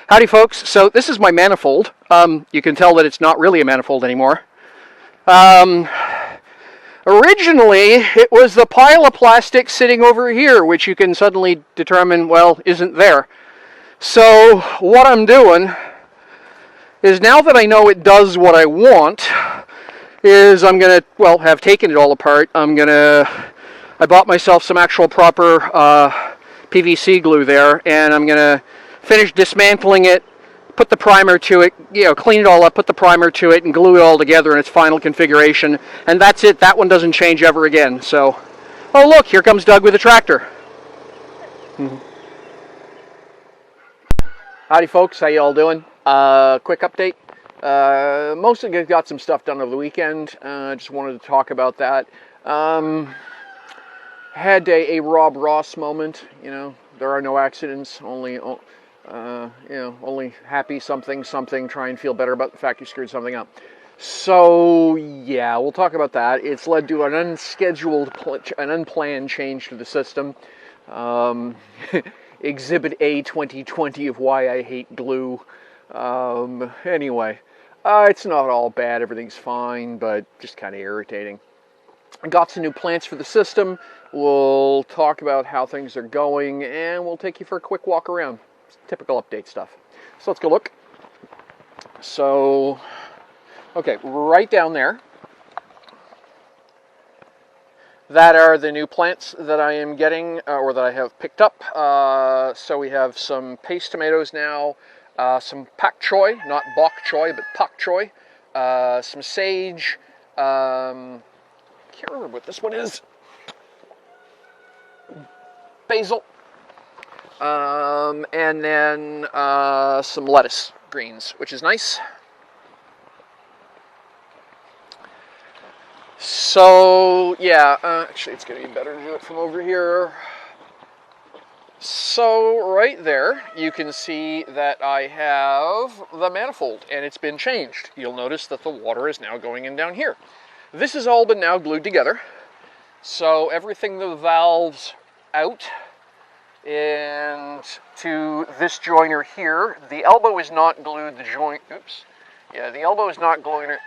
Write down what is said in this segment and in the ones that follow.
Howdy folks, so this is my manifold. You can tell that it's not really a manifold anymore. Originally, it was the pile of plastic sitting over here, which you can suddenly determine, well, isn't there. So what I'm doing is, now that I know it does what I want, is I'm going to, well, have taken it all apart. I bought myself some actual proper PVC glue there, and I'm going to finish dismantling it, put the primer to it, clean it all up, put the primer to it, and glue it all together in its final configuration. And that's it. That one doesn't change ever again. So, oh look, here comes Doug with a tractor. Howdy folks, how you all doing? Quick update. Most of you got some stuff done over the weekend. Just wanted to talk about that. Had a Rob Ross moment. There are no accidents, only happy something, try and feel better about the fact you screwed something up. So, yeah, we'll talk about that. It's led to an unplanned change to the system. Exhibit A 2020 of why I hate glue. Anyway, it's not all bad, everything's fine, but just kind of irritating. I got some new plants for the system. We'll talk about how things are going, and we'll take you for a quick walk around. Typical update stuff. So let's go look. So, okay, right down there, that are the new plants that I am getting, or that I have picked up. So we have some paste tomatoes now, some pak choy, not bok choy, but pak choy, some sage, can't remember what this one is, basil, and then some lettuce greens, which is nice. So, yeah, actually it's going to be better to do it from over here. So, right there, you can see that I have the manifold, and it's been changed. You'll notice that the water is now going in down here. This has all been now glued together. So, everything, the valves out, and to this joiner here. The elbow is not glued, the elbow is not glued,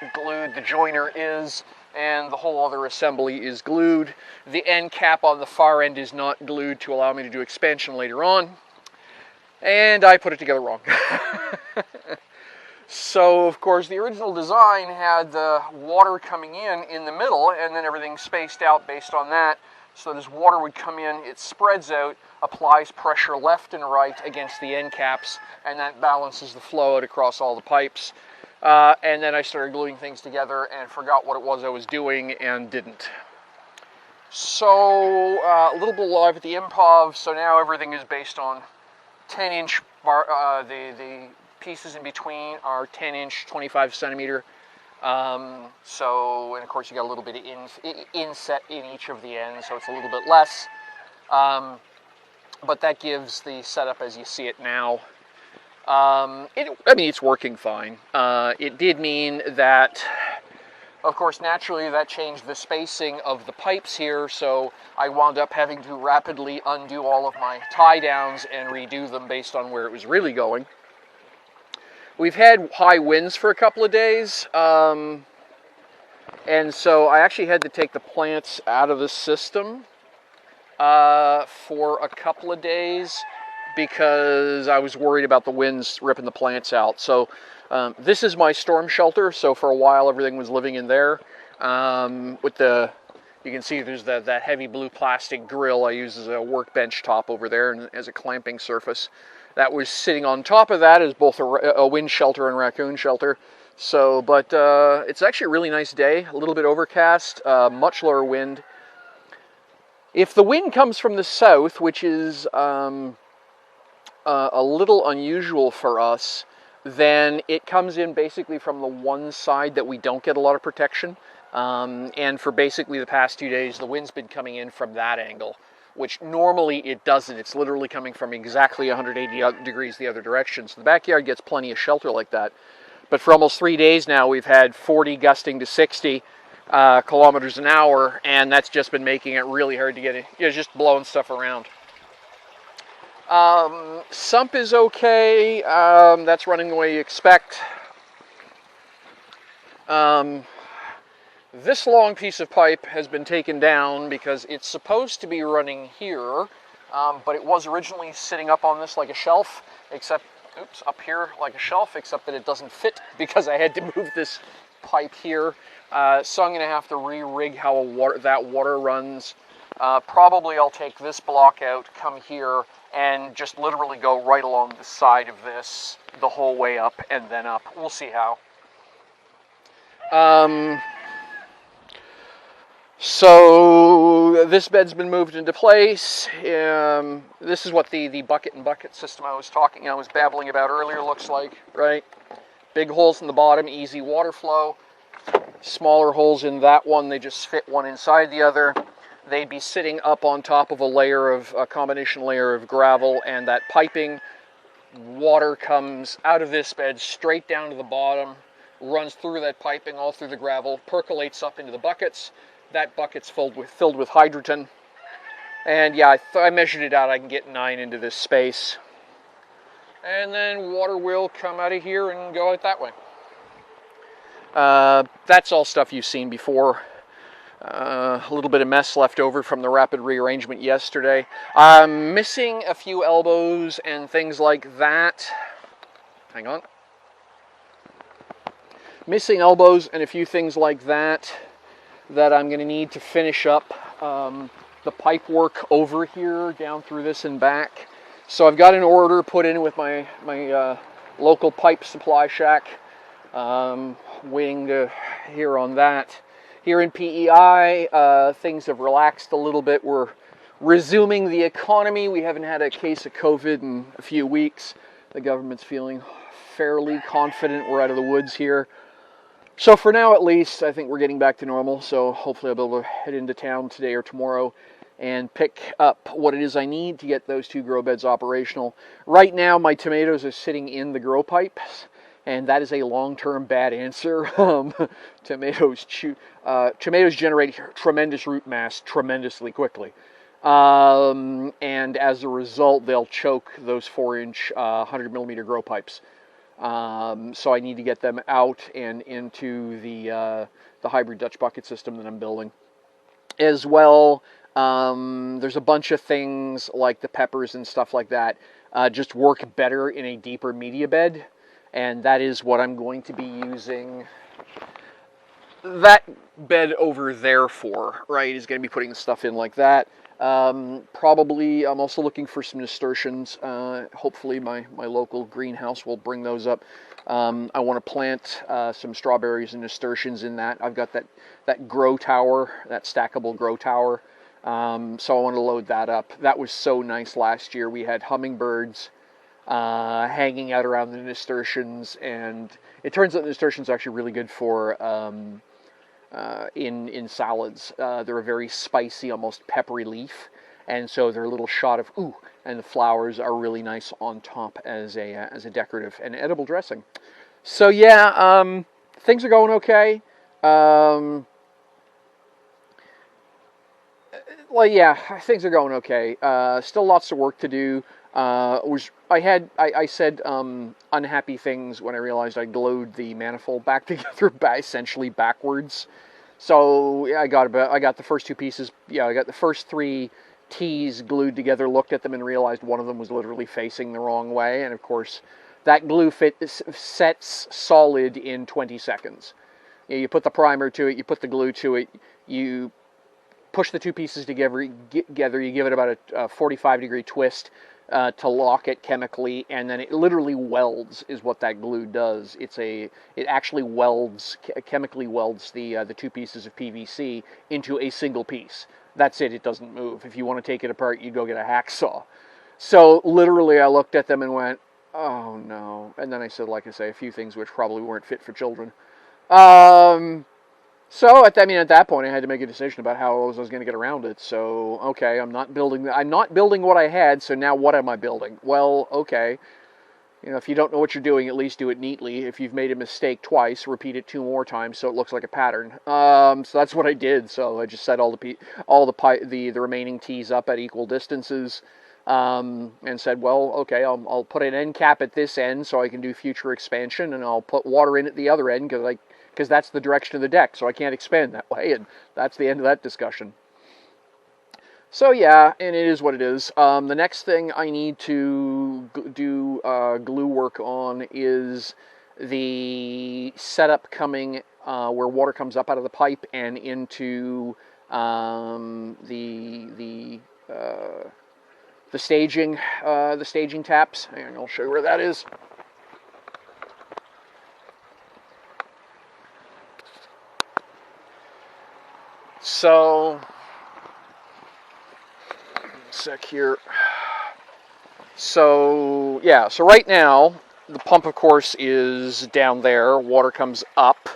the joiner is, and the whole other assembly is glued. The end cap on the far end is not glued to allow me to do expansion later on. And I put it together wrong. So, of course, the original design had the water coming in the middle, and then everything spaced out based on that. So that as water would come in, it spreads out, applies pressure left and right against the end caps, and that balances the flow out across all the pipes. And then I started gluing things together and forgot what it was I was doing and didn't. So, a little bit live at the improv, so now everything is based on 10-inch bar. The pieces in between are 10-inch, 25 centimeter. So, and of course you got a little bit of inset in each of the ends, so it's a little bit less. But that gives the setup as you see it now. It's working fine. It did mean that, of course, naturally that changed the spacing of the pipes here, so I wound up having to rapidly undo all of my tie downs and redo them based on where it was really going. We've had high winds for a couple of days, and so I actually had to take the plants out of the system for a couple of days because I was worried about the winds ripping the plants out. So this is my storm shelter, so for a while everything was living in there. You can see there's that heavy blue plastic grill I use as a workbench top over there and as a clamping surface. That was sitting on top of that as both a wind shelter and raccoon shelter. So, but it's actually a really nice day. A little bit overcast, much lower wind. If the wind comes from the south, which is a little unusual for us, then it comes in basically from the one side that we don't get a lot of protection. And for basically the past 2 days, the wind's been coming in from that angle, which normally it doesn't. It's literally coming from exactly 180 degrees the other direction. So the backyard gets plenty of shelter like that. But for almost 3 days now, we've had 40 gusting to 60 kilometers an hour, and that's just been making it really hard to get it. Just blowing stuff around. Sump is okay. That's running the way you expect. This long piece of pipe has been taken down because it's supposed to be running here, but it was originally sitting up on this like a shelf, except, oops, up here like a shelf, except that it doesn't fit because I had to move this pipe here. So I'm going to have to re-rig how that water runs. Probably I'll take this block out, come here, and just literally go right along the side of this the whole way up and then up. We'll see how. So this bed's been moved into place. This is what the bucket and bucket system I was babbling about earlier looks like, right? Big holes in the bottom, easy water flow. Smaller holes in that one, they just fit one inside the other. They'd be sitting up on top of a combination layer of gravel and that piping. Water comes out of this bed straight down to the bottom, runs through that piping, all through the gravel, percolates up into the buckets. That bucket's filled with hydrogen. And yeah, I measured it out. I can get 9 into this space. And then water will come out of here and go out that way. That's all stuff you've seen before. A little bit of mess left over from the rapid rearrangement yesterday. I'm missing a few elbows and things like that. Hang on. Missing elbows and a few things like that I'm going to need to finish up the pipe work over here, down through this and back. So I've got an order put in with my local pipe supply shack. Waiting to hear on that. Here in PEI, things have relaxed a little bit. We're resuming the economy. We haven't had a case of COVID in a few weeks. The government's feeling fairly confident we're out of the woods here. So for now, at least, I think we're getting back to normal. So hopefully I'll be able to head into town today or tomorrow and pick up what it is I need to get those 2 grow beds operational. Right now, my tomatoes are sitting in the grow pipes. And that is a long-term bad answer. Tomatoes generate tremendous root mass tremendously quickly. And as a result, they'll choke those 4-inch 100-millimeter grow pipes. So I need to get them out and into the hybrid Dutch bucket system that I'm building. As well, there's a bunch of things like the peppers and stuff like that just work better in a deeper media bed. And that is what I'm going to be using that bed over there for, right? Is going to be putting stuff in like that. Probably, I'm also looking for some nasturtiums. Hopefully my local greenhouse will bring those up. I want to plant some strawberries and nasturtiums in that. I've got that grow tower, that stackable grow tower. So I want to load that up. That was so nice last year. We had hummingbirds hanging out around the nasturtiums, and it turns out nasturtiums are actually really good for in salads. They're a very spicy, almost peppery leaf, and so they're a little shot of ooh, and the flowers are really nice on top as a decorative and edible dressing. So yeah, things are going okay. Well, yeah, things are going okay. Still lots of work to do. I said unhappy things when I realized I glued the manifold back together essentially backwards. So I got the first 2 pieces. Yeah, I got the first 3 T's glued together. Looked at them and realized one of them was literally facing the wrong way. And of course, that glue sets solid in 20 seconds. You put the primer to it. You put the glue to it. You push the 2 pieces together. You give it about a 45-degree twist. To lock it chemically, and then it literally welds is what that glue does. It actually chemically welds the 2 pieces of PVC into a single piece. That's it. It doesn't move. If you want to take it apart, you go get a hacksaw. So literally, I looked at them and went, "Oh no!" And then I said, like I say, a few things which probably weren't fit for children. So at that point, I had to make a decision about how I was going to get around it. So okay, I'm not building what I had. So now what am I building? Well, okay, if you don't know what you're doing, at least do it neatly. If you've made a mistake twice, repeat it 2 more times so it looks like a pattern. So that's what I did. So I just set all the remaining T's up at equal distances. and said, well, okay, I'll put an end cap at this end so I can do future expansion, and I'll put water in at the other end because that's the direction of the deck, so I can't expand that way, and that's the end of that discussion. So yeah, and it is what it is. The next thing I need to do glue work on is the setup coming where water comes up out of the pipe and into the staging taps. Hang on, I'll show you where that is. So, sec here. So yeah, so right now the pump, of course, is down there. Water comes up.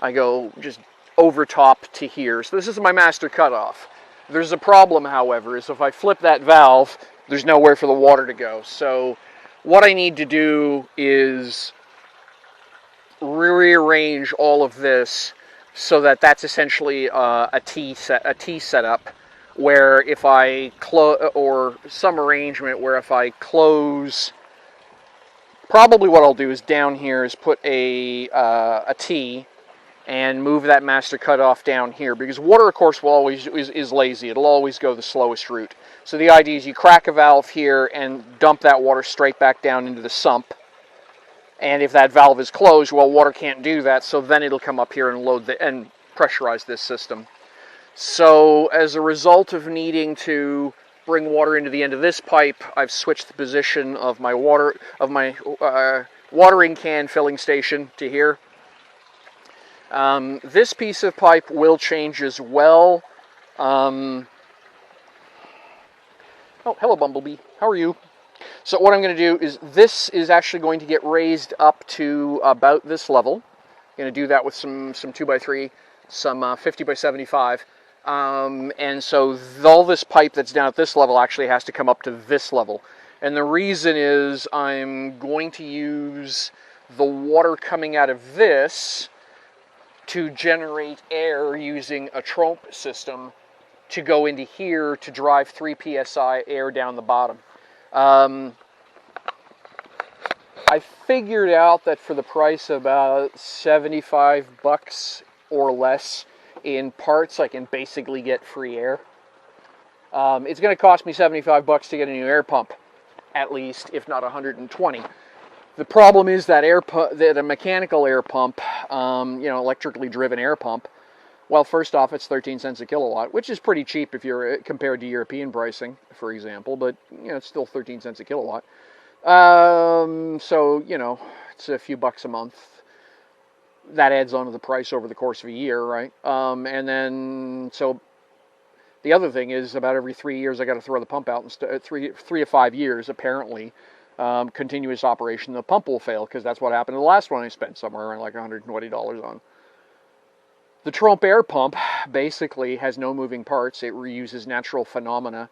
I go just over top to here. So this is my master cutoff. There's a problem, however, is if I flip that valve, there's nowhere for the water to go. So what I need to do is rearrange all of this so that that's essentially a T setup, where if I close, or some arrangement where if I close, probably what I'll do is down here is put a T and move that master cutoff down here, because water, of course, will always is lazy. It'll always go the slowest route. So the idea is you crack a valve here and dump that water straight back down into the sump. And if that valve is closed, well, water can't do that, so then it'll come up here and load and pressurize this system. So as a result of needing to bring water into the end of this pipe, I've switched the position of my watering can filling station to here. This piece of pipe will change as well. Oh, hello, Bumblebee. How are you? So what I'm going to do is, this is actually going to get raised up to about this level. I'm going to do that with some 2x3, some 50x75. And so all this pipe that's down at this level actually has to come up to this level. And the reason is I'm going to use the water coming out of this to generate air using a Trompe system to go into here to drive 3 psi air down the bottom. I figured out that for the price of about $75 or less in parts, I can basically get free air. It's going to cost me $75 to get a new air pump, at least, if not $120. The problem is that a mechanical air pump, electrically driven air pump, well, first off, it's 13 cents a kilowatt, which is pretty cheap if you're compared to European pricing, for example, but it's still 13 cents a kilowatt. So it's a few bucks a month. That adds on to the price over the course of a year, right? And then so the other thing is, about every 3 years I got to throw the pump out. And 3 to 5 years, apparently, continuous operation, the pump will fail, because that's what happened to the last one I spent somewhere around like $120 on. The Trompe air pump basically has no moving parts. It reuses natural phenomena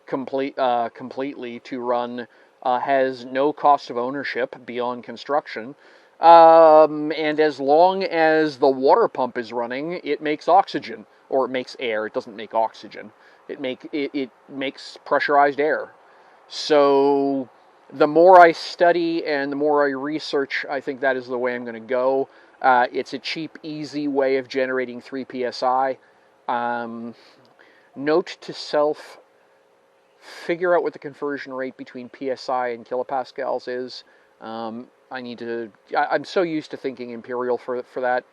completely to run, has no cost of ownership beyond construction, and as long as the water pump is running, it makes oxygen, or it makes air. It doesn't make oxygen. It makes pressurized air. So the more I study and the more I research, I think that is the way I'm going to go. It's a cheap, easy way of generating 3 psi. Note to self, figure out what the conversion rate between psi and kilopascals is. I'm so used to thinking imperial for that,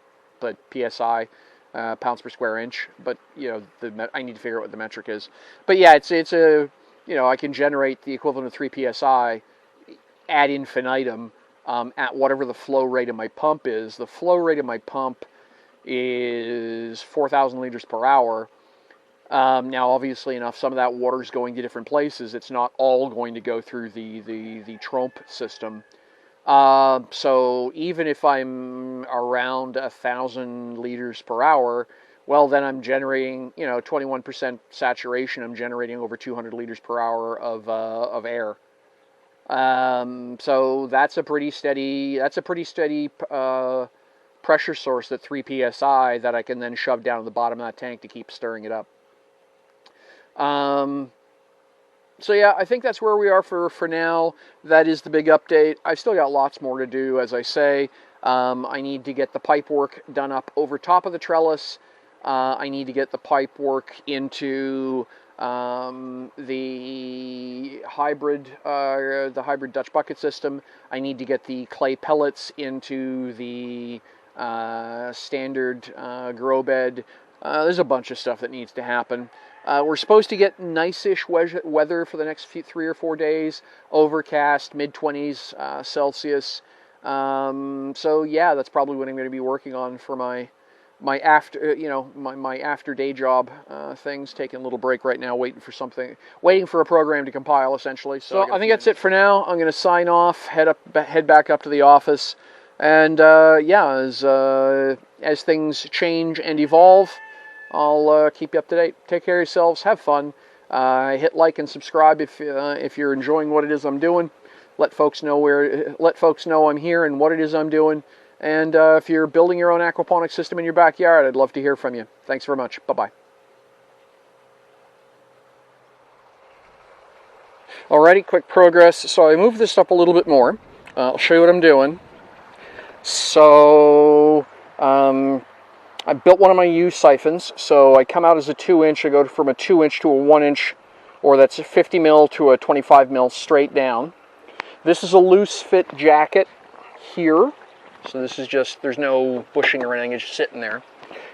but psi, pounds per square inch. But I need to figure out what the metric is. But yeah, it's a I can generate the equivalent of 3 psi ad infinitum. At whatever the flow rate of my pump is. The flow rate of my pump is 4,000 liters per hour. Now, obviously enough, some of that water is going to different places. It's not all going to go through the Trompe system. So even if I'm around 1,000 liters per hour, well, then I'm generating, 21% saturation. I'm generating over 200 liters per hour of air. So that's a pretty steady pressure source at 3 psi that I can then shove down to the bottom of that tank to keep stirring it up. So yeah, I think that's where we are for now. That is the big update. I've still got lots more to do, as I say. I need to get the pipe work done up over top of the trellis. I need to get the pipe work into the hybrid Dutch bucket system. I need to get the clay pellets into the standard grow bed. There's a bunch of stuff that needs to happen. We're supposed to get nice-ish weather for the next 3 or 4 days. Overcast, mid-20s Celsius. So yeah, that's probably what I'm going to be working on for my after my after day job things. Taking a little break right now, waiting for a program to compile essentially. So I think that's it for now. I'm going to sign off, head back up to the office, and yeah, as things change and evolve, I'll keep you up to date. Take care of yourselves. Have fun. Hit like and subscribe if you're enjoying what it is I'm doing. Let folks know I'm here and what it is I'm doing. And if you're building your own aquaponics system in your backyard, I'd love to hear from you. Thanks very much. Bye-bye. Alrighty, quick progress. So I moved this up a little bit more. I'll show you what I'm doing. So I built one of my U siphons. So I come out as a 2-inch. I go from a 2-inch to a 1-inch, or that's a 50 mil to a 25 mil straight down. This is a loose fit jacket here. So this is just, there's no bushing or anything, it's just sitting there.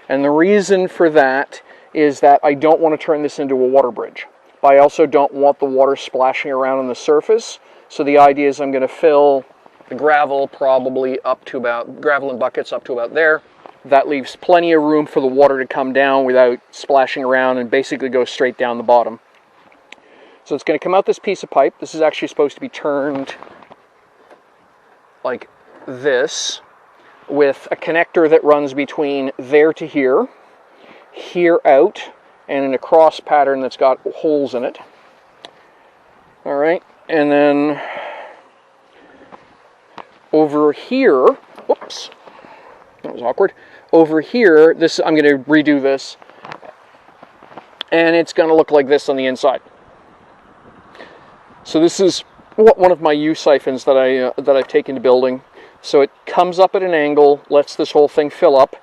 And the reason for that is that I don't want to turn this into a water bridge. But I also don't want the water splashing around on the surface. So the idea is I'm going to fill the gravel probably up to about, gravel and buckets up to about there. That leaves plenty of room for the water to come down without splashing around and basically go straight down the bottom. So it's going to come out this piece of pipe. This is actually supposed to be turned like this, with a connector that runs between there to here, here out, and in a cross pattern that's got holes in it. All right, and then over here, whoops, that was awkward. Over here, this, I'm going to redo this, and it's going to look like this on the inside. So this is one of my U siphons that I've taken to building. So it comes up at an angle, lets this whole thing fill up.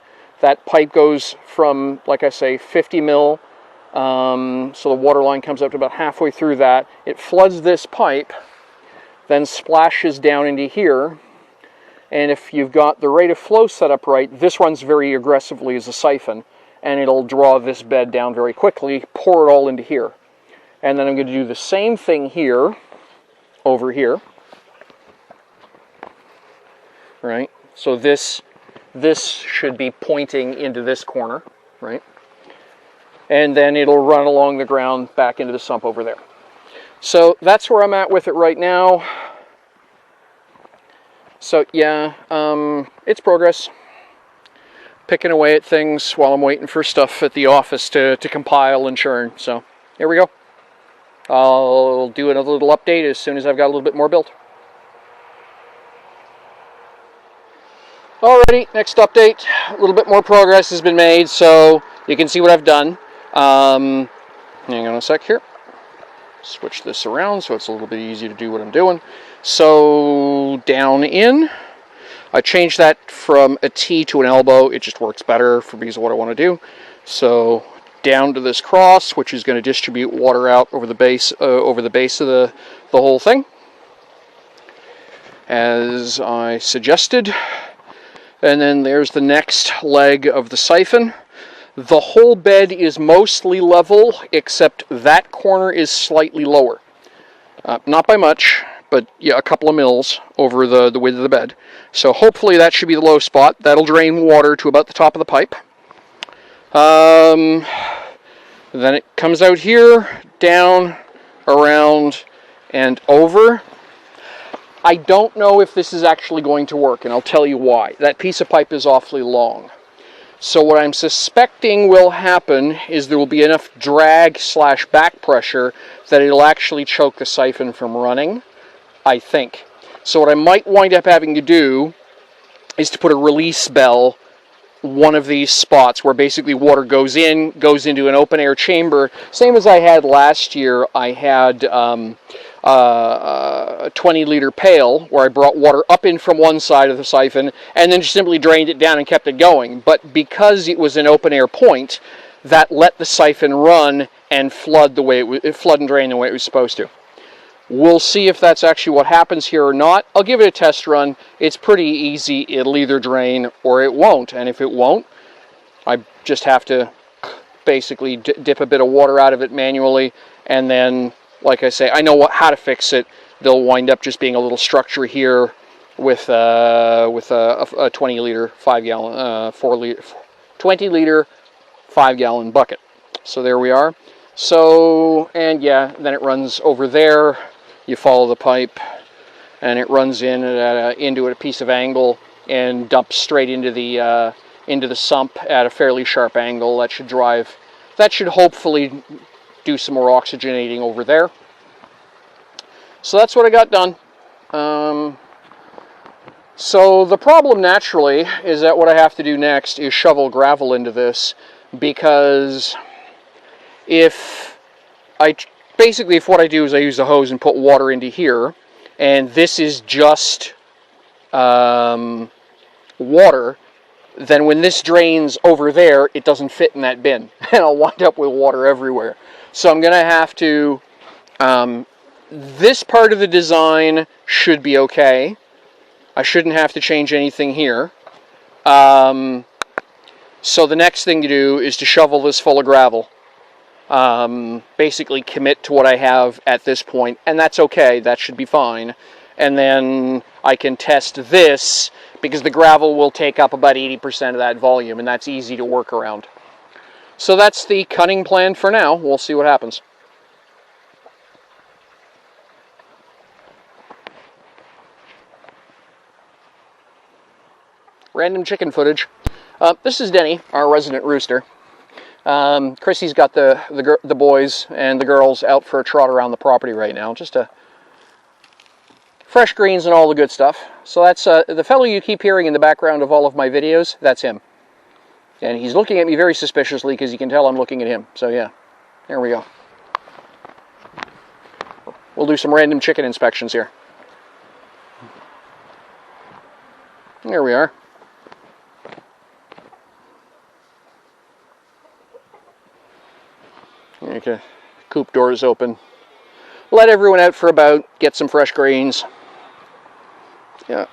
That pipe goes from, like I say, 50 mil. So the water line comes up to about halfway through that. It floods this pipe, then splashes down into here. And if you've got the rate of flow set up right, this runs very aggressively as a siphon. And it'll draw this bed down very quickly, pour it all into here. And then I'm going to do the same thing here, over here. Right, so this should be pointing into this corner, right? And then it'll run along the ground back into the sump over there. So that's where I'm at with it right now. So yeah, it's progress. Picking away at things while I'm waiting for stuff at the office to compile and churn. So here we go. I'll do another little update as soon as I've got a little bit more built. Alrighty, next update. A little bit more progress has been made, so you can see what I've done. Hang on a sec here. Switch this around so it's a little bit easier to do what I'm doing. So down in, I changed that from a T to an elbow. It just works better for because of what I want to do. So down to this cross, which is going to distribute water out over the base of the whole thing, as I suggested. And then there's the next leg of the siphon. The whole bed is mostly level, except that corner is slightly lower. Not by much, but yeah, a couple of mils over the width of the bed. So hopefully that should be the low spot. That'll drain water to about the top of the pipe. Then it comes out here, down, around, and over. I don't know if this is actually going to work, and I'll tell you why. That piece of pipe is awfully long. So what I'm suspecting will happen is there will be enough drag/back pressure that it'll actually choke the siphon from running, I think. So what I might wind up having to do is to put a release bell one of these spots where basically water goes into an open air chamber. Same as I had last year. I had a 20-liter pail where I brought water up in from one side of the siphon and then just simply drained it down and kept it going. But because it was an open air point, that let the siphon run and flood and drain the way it was supposed to. We'll see if that's actually what happens here or not. I'll give it a test run. It's pretty easy. It'll either drain or it won't. And if it won't, I just have to basically dip a bit of water out of it manually. And then, like I say, I know how to fix it. There'll wind up just being a little structure here with a 20-liter, 5-gallon, 20-liter, 5-gallon bucket. So there we are. So, and yeah, then it runs over there. You follow the pipe, and it runs into a piece of angle and dumps straight into the sump at a fairly sharp angle. That should hopefully do some more oxygenating over there. So that's what I got done. So the problem naturally is that what I have to do next is shovel gravel into this, because if what I do is I use the hose and put water into here, and this is just water, then when this drains over there, it doesn't fit in that bin, and I'll wind up with water everywhere. So I'm going to have to, this part of the design should be okay. I shouldn't have to change anything here. So the next thing to do is to shovel this full of gravel. Basically commit to what I have at this point, and that's okay, that should be fine. And then I can test this, because the gravel will take up about 80% of that volume, and that's easy to work around. So that's the cutting plan for now. We'll see what happens. Random chicken footage. This is Denny, our resident rooster. Chrissy's got the boys and the girls out for a trot around the property right now, just fresh greens and all the good stuff. So that's the fellow you keep hearing in the background of all of my videos. That's him, and he's looking at me very suspiciously because you can tell I'm looking at him. So yeah, there we go. We'll do some random chicken inspections here. There we are. Okay, coop doors open. Let everyone out for about, get some fresh greens. Yeah.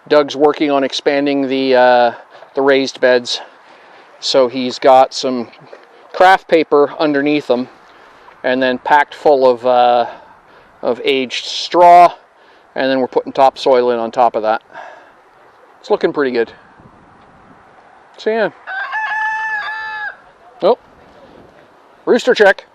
Doug's working on expanding the raised beds, so he's got some craft paper underneath them, and then packed full of aged straw, and then we're putting topsoil in on top of that. It's looking pretty good. So yeah. Oh, rooster check.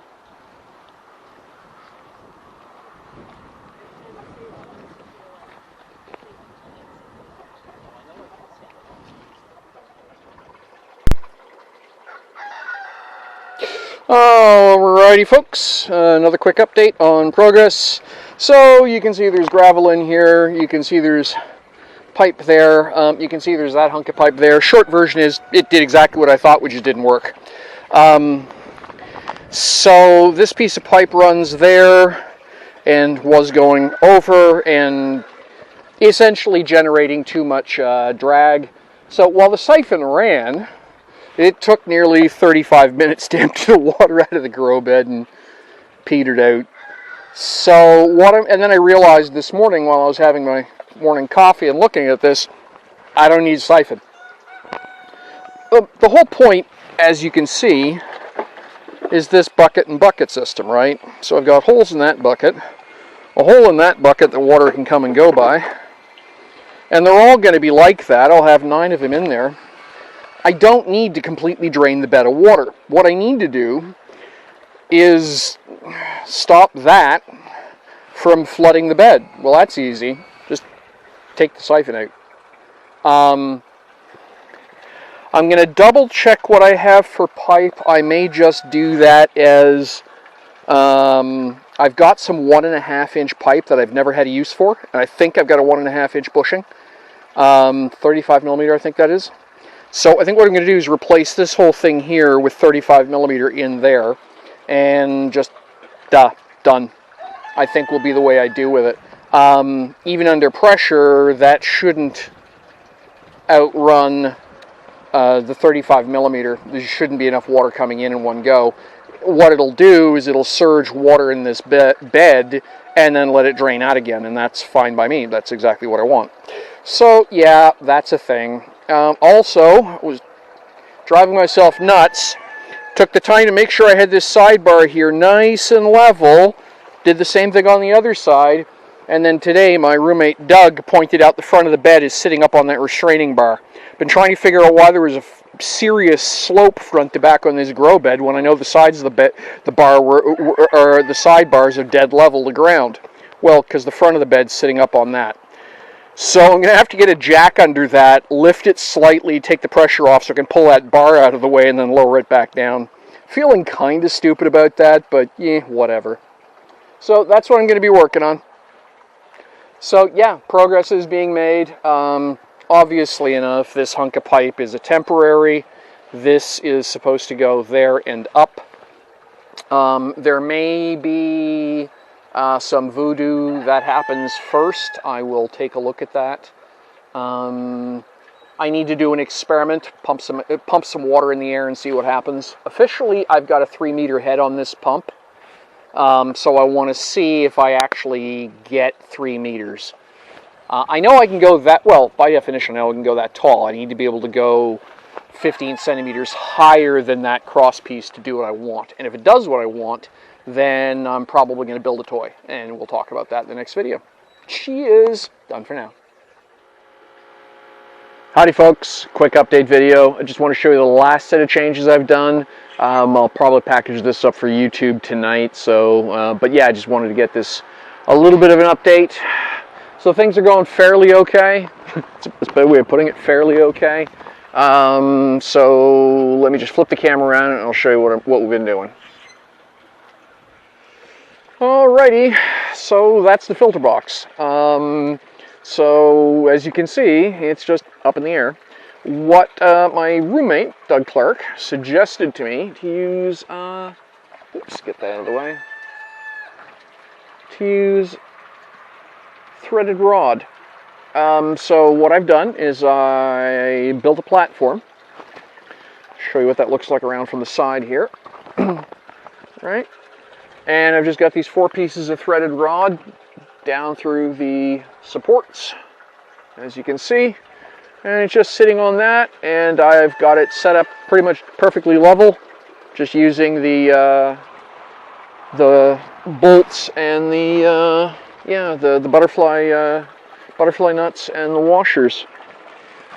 Alrighty folks, another quick update on progress. So you can see there's gravel in here, you can see there's pipe there, you can see there's that hunk of pipe there. Short version is, it did exactly what I thought, which just didn't work. So this piece of pipe runs there and was going over and essentially generating too much drag. So while the siphon ran, it took nearly 35 minutes to empty the water out of the grow bed and petered out. So and then I realized this morning while I was having my morning coffee and looking at this, I don't need a siphon. The whole point, as you can see, is this bucket and bucket system, right? So I've got holes in that bucket, a hole in that bucket that water can come and go by, and they're all going to be like that. I'll have 9 of them in there. I don't need to completely drain the bed of water. What I need to do is stop that from flooding the bed. Well, that's easy. Just take the siphon out. I'm going to double check what I have for pipe. I may just do that as I've got some 1.5-inch pipe that I've never had a use for, and I think I've got a 1.5-inch bushing. 35 millimeter, I think that is. So I think what I'm going to do is replace this whole thing here with 35 millimeter in there, and just done. I think will be the way I do with it. Even under pressure, that shouldn't outrun the 35 millimeter. There shouldn't be enough water coming in one go. What it'll do is it'll surge water in this bed and then let it drain out again, and that's fine by me. That's exactly what I want. So yeah, that's a thing. Also, I was driving myself nuts. Took the time to make sure I had this sidebar here nice and level. Did the same thing on the other side. And then today, my roommate Doug pointed out the front of the bed is sitting up on that restraining bar. Been trying to figure out why there was a serious slope front to back on this grow bed when I know the sides of the bar or the sidebars are dead level to ground. Well, because the front of the bed's sitting up on that. So I'm going to have to get a jack under that, lift it slightly, take the pressure off so I can pull that bar out of the way and then lower it back down. Feeling kind of stupid about that, but yeah, whatever. So that's what I'm going to be working on. So yeah, progress is being made. Obviously enough, this hunk of pipe is a temporary. This is supposed to go there and up. There may be some voodoo that happens first. I will take a look at that. I need to do an experiment, pump some water in the air and see what happens. Officially, I've got a 3-meter head on this pump. So I want to see if I actually get 3 meters. I know I can go that, well, by definition, I know I can go that tall. I need to be able to go 15 centimeters higher than that cross piece to do what I want. And if it does what I want, then I'm probably going to build a toy. And we'll talk about that in the next video. Cheers! Done for now. Howdy folks, quick update video. I just want to show you the last set of changes I've done. I'll probably package this up for YouTube tonight. So, but yeah, I just wanted to get this a little bit of an update. So things are going fairly okay. It's a better way of putting it, fairly okay. So let me just flip the camera around and I'll show you what we've been doing. Alrighty, so that's the filter box. So as you can see, it's just up in the air. What my roommate, Doug Clark, suggested to me to use, oops, get that out of the way, to use threaded rod. So what I've done is I built a platform. Show you what that looks like around from the side here. Right? And I've just got these 4 pieces of threaded rod down through the supports, as you can see. And it's just sitting on that, and I've got it set up pretty much perfectly level, just using the bolts and the butterfly nuts and the washers.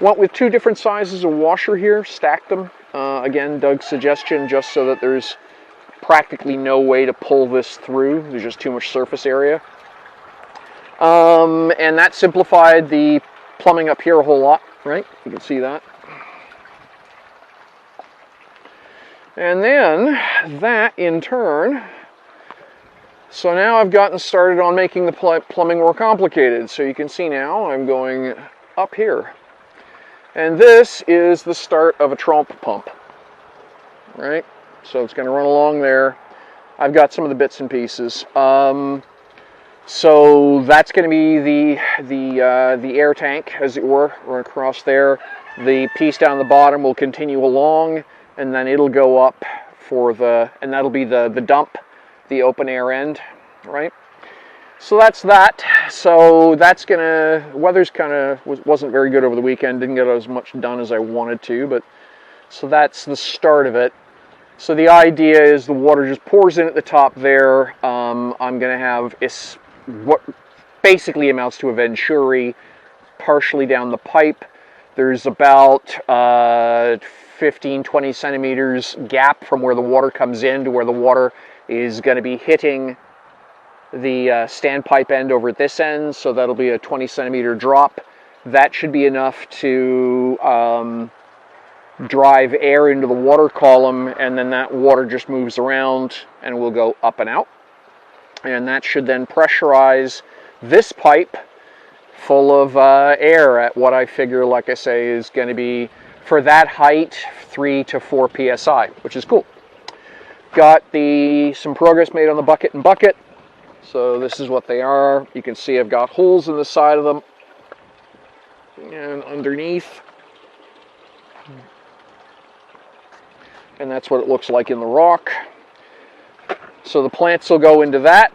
Went with 2 different sizes of washer here, stacked them. Again, Doug's suggestion, just so that there's practically no way to pull this through. There's just too much surface area. And that simplified the plumbing up here a whole lot, right? You can see that. And then that in turn, so now I've gotten started on making the plumbing more complicated. So you can see now I'm going up here. And this is the start of a Trompe pump, right? So it's going to run along there. I've got some of the bits and pieces. So that's going to be the air tank, as it were, run across there. The piece down the bottom will continue along, and then it'll go up for and that'll be the dump, the open air end, right? So that's that. So that's weather's kind of wasn't very good over the weekend. Didn't get as much done as I wanted to, but so that's the start of it. So the idea is the water just pours in at the top there. I'm going to have what basically amounts to a venturi partially down the pipe. There's about 15-20 centimeters gap from where the water comes in to where the water is going to be hitting the standpipe end over at this end, so that'll be a 20 centimeter drop. That should be enough to drive air into the water column, and then that water just moves around and will go up and out. And that should then pressurize this pipe full of air at what I figure, like I say, is going to be, for that height, 3 to 4 psi, which is cool. Got some progress made on the bucket and bucket. So this is what they are. You can see I've got holes in the side of them and underneath. And that's what it looks like in the rock. So the plants will go into that.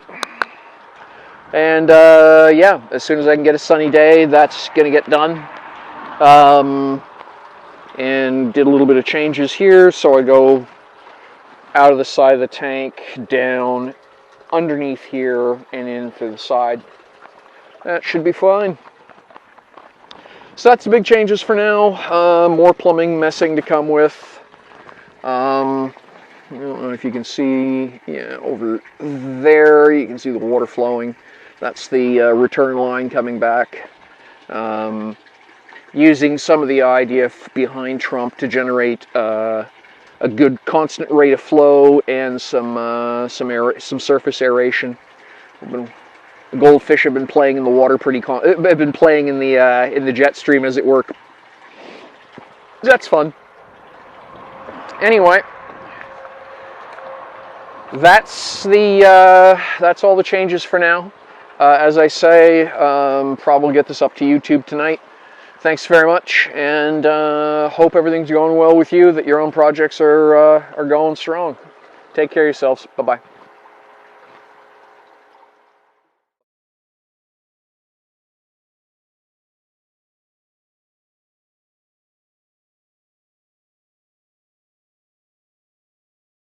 And yeah, as soon as I can get a sunny day, that's going to get done. And did a little bit of changes here. So I go out of the side of the tank, down underneath here, and in through the side. That should be fine. So that's the big changes for now. More plumbing messing to come with. I don't know if you can see, yeah, over there, you can see the water flowing. That's the return line coming back. Using some of the idea behind Trompe to generate a good constant rate of flow and some surface aeration. The goldfish have been playing in the water have been playing in the jet stream, as it were. That's fun. Anyway, that's all the changes for now. As I say, probably get this up to YouTube tonight. Thanks very much, and hope everything's going well with you, that your own projects are going strong. Take care of yourselves. Bye-bye.